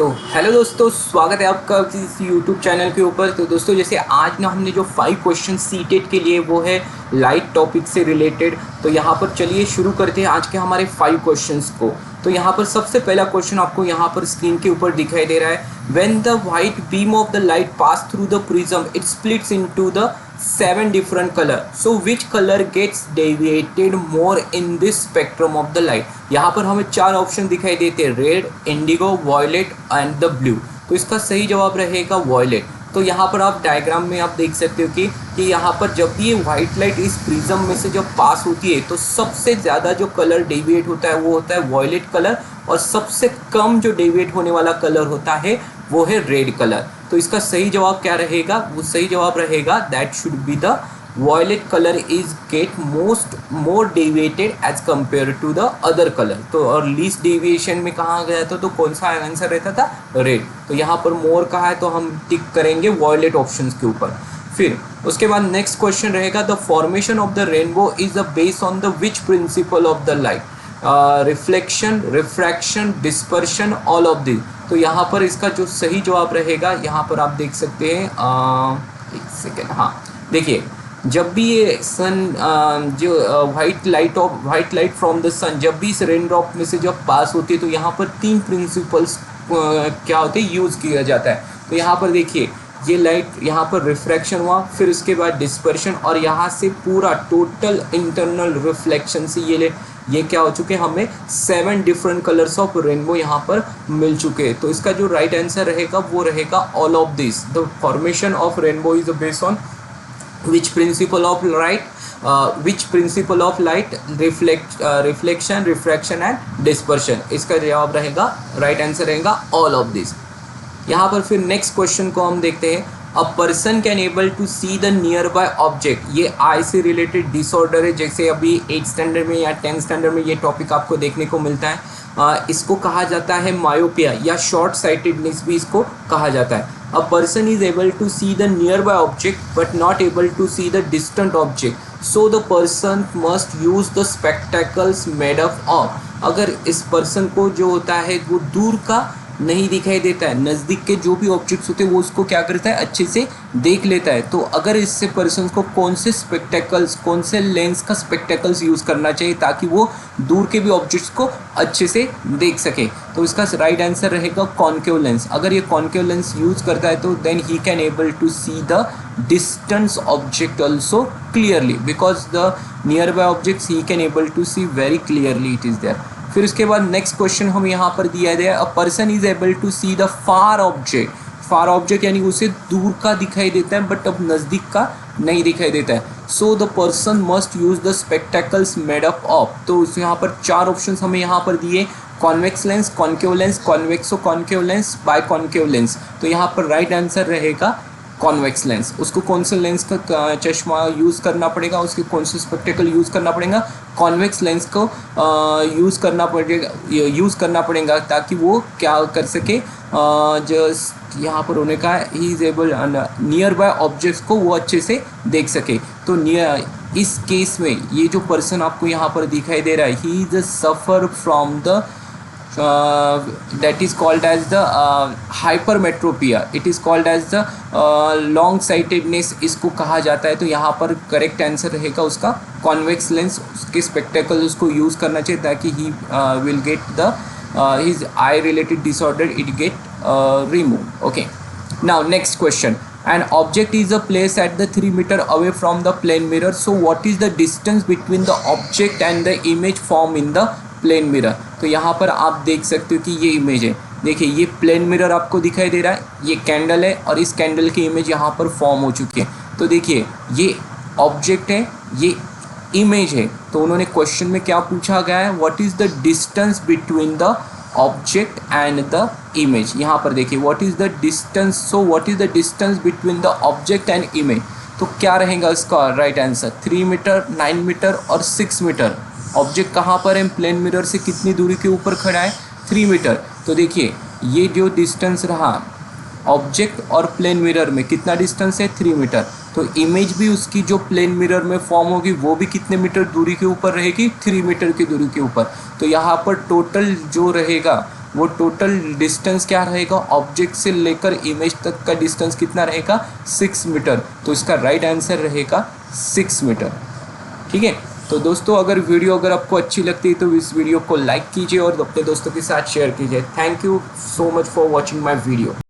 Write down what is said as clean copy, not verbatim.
तो हेलो दोस्तों, स्वागत है आपका इस यूट्यूब चैनल के ऊपर। तो दोस्तों, जैसे आज ना हमने जो 5 क्वेश्चन सीटेट के लिए वो है लाइट टॉपिक से रिलेटेड। तो यहाँ पर चलिए शुरू करते हैं आज के हमारे 5 क्वेश्चंस को। तो यहाँ पर सबसे पहला क्वेश्चन आपको यहाँ पर स्क्रीन के ऊपर दिखाई दे रहा है। When the white beam of the light pass through the prism it splits into the 7 different color. So which color gets deviated more in this spectrum of the light? यहाँ पर हमें 4 ऑप्शन दिखाई देते हैं, red, indigo, violet and the blue. तो इसका सही जवाब रहेगा वॉयलेट। तो यहाँ पर आप डायग्राम में आप देख सकते हो कि यहाँ पर जब भी ये वाइट लाइट इस प्रिज्म में से जब पास होती है तो सबसे ज़्यादा जो कलर डेविएट होता है वो होता है वॉयलेट कलर, और सबसे कम जो डेविएट होने वाला कलर होता है वो है रेड कलर। तो इसका सही जवाब क्या रहेगा? वो सही जवाब रहेगा that should be the violet colour is get more deviated as compare to the other colour. तो और लीस्ट डेविएशन में कहाँ गया था, तो कौन सा आंसर रहता था? रेड। तो यहाँ पर मोर कहा है तो हम टिक करेंगे वॉयलेट ऑप्शन के ऊपर। फिर उसके बाद नेक्स्ट क्वेश्चन रहेगा, the formation of the rainbow is the based on the which principle of the light? Reflection, refraction, dispersion, all of this. तो यहाँ पर इसका जो सही जवाब रहेगा, यहाँ पर आप देख सकते हैं, एक सेकेंड, हाँ देखिए, जब भी ये सन जो वाइट लाइट फ्रॉम द सन जब भी इस रेन ड्रॉप में से जब पास होती है तो यहाँ पर 3 प्रिंसिपल्स क्या होते हैं, यूज़ किया जाता है। तो यहाँ पर देखिए, ये लाइट यहाँ पर रिफ्रैक्शन हुआ, फिर उसके बाद डिस्पर्शन, और यहाँ से पूरा टोटल इंटरनल रिफ्लेक्शन से ये क्या हो चुके हैं, हमें 7 डिफरेंट कलर्स ऑफ रेनबो यहाँ पर मिल चुके हैं। तो इसका जो राइट आंसर रहेगा वो रहेगा all of this. The formation of rainbow is based on which principle of light, reflection, refraction and dispersion. इसका जवाब रहेगा, राइट आंसर रहेगा ऑल ऑफ दिस। यहाँ पर फिर नेक्स्ट क्वेश्चन को हम देखते हैं। A person can able to see the nearby object. ये आई से रिलेटेड डिसऑर्डर है, जैसे अभी 8th स्टैंडर्ड में या 10th स्टैंडर्ड में ये टॉपिक आपको देखने को मिलता है। इसको कहा जाता है मायोपिया या शॉर्ट साइटेडनेस भी इसको कहा जाता है। A person is able to see the nearby object but not able to see the distant object, so the person must use the spectacles made up of. अगर इस person को जो होता है वो दूर का नहीं दिखाई देता है, नज़दीक के जो भी ऑब्जेक्ट्स होते हैं वो उसको क्या करता है, अच्छे से देख लेता है। तो अगर इससे पर्सन को कौन से स्पेक्टेकल्स, कौन से लेंस का स्पेक्टेकल्स यूज़ करना चाहिए ताकि वो दूर के भी ऑब्जेक्ट्स को अच्छे से देख सके? तो इसका राइट आंसर रहेगा कॉनकेव लेंस। अगर ये कॉनकेव लेंस यूज़ करता है तो then he can able to see the distance object also clearly, because the nearby objects he can able to see very clearly it is there. फिर उसके बाद next question हम यहाँ पर दिया गया, a person is able to see the far object. Far object यानी उसे दूर का दिखाई देता है बट अब नज़दीक का नहीं दिखाई देता है। So the person must use the spectacles made up of. तो यहाँ पर 4 ऑप्शन हमें यहाँ पर दिए, convex lens, concave lens, convexo concave lens, biconcave lens. तो यहाँ पर राइट आंसर रहेगा कॉन्वेक्स लेंस। उसको कौन से लेंस का चश्मा यूज़ करना पड़ेगा, उसके कौन से स्पेक्टेकल यूज़ करना पड़ेगा? कॉन्वेक्स लेंस को यूज़ करना पड़ेगा ताकि वो क्या कर सके, जस्ट यहाँ पर होने का he is able near by objects को वो अच्छे से देख सके। तो इस केस में ये जो पर्सन आपको यहाँ पर दिखाई दे रहा है, he is suffer from the that is called as the hypermetropia, it is called as the long sightedness इसको कहा जाता है। तो यहाँ पर करेक्ट आंसर रहेगा उसका कॉन्वेक्स लेंस, उसके स्पेक्टेकल उसको यूज़ करना चाहिए ताकि he will get the his eye related disorder it get removed. Okay, now next question. An object is placed at the 3 meter away from the plane mirror, so what is the distance between the object and the image formed in the plane mirror? तो यहाँ पर आप देख सकते हो कि ये image है, देखिए ये प्लेन मिरर आपको दिखाई दे रहा है, ये कैंडल है और इस कैंडल की इमेज यहाँ पर फॉर्म हो चुकी है। तो देखिए ये ऑब्जेक्ट है, ये इमेज है। तो उन्होंने क्वेश्चन में क्या पूछा गया है, what is the distance between the object and the image. यहाँ पर देखिए what is the distance, so what is the distance between the object and image. तो क्या रहेगा इसका राइट आंसर? 3 मीटर, 9 मीटर और 6 मीटर। ऑब्जेक्ट कहाँ पर है, प्लेन मिरर से कितनी दूरी के ऊपर खड़ा है? 3 मीटर। तो देखिए ये जो डिस्टेंस रहा ऑब्जेक्ट और प्लेन मिरर में कितना डिस्टेंस है? 3 मीटर। तो इमेज भी उसकी जो प्लेन मिरर में फॉर्म होगी वो भी कितने मीटर दूरी के ऊपर रहेगी? 3 मीटर की दूरी के ऊपर। तो यहाँ पर टोटल जो रहेगा वो टोटल डिस्टेंस क्या रहेगा, ऑब्जेक्ट से लेकर इमेज तक का डिस्टेंस कितना रहेगा, 6 मीटर। तो इसका राइट आंसर रहेगा 6 मीटर। ठीक है। तो दोस्तों अगर वीडियो अगर आपको अच्छी लगती है तो इस वीडियो को लाइक कीजिए और अपने दोस्तों के साथ शेयर कीजिए। Thank you so much for watching my video.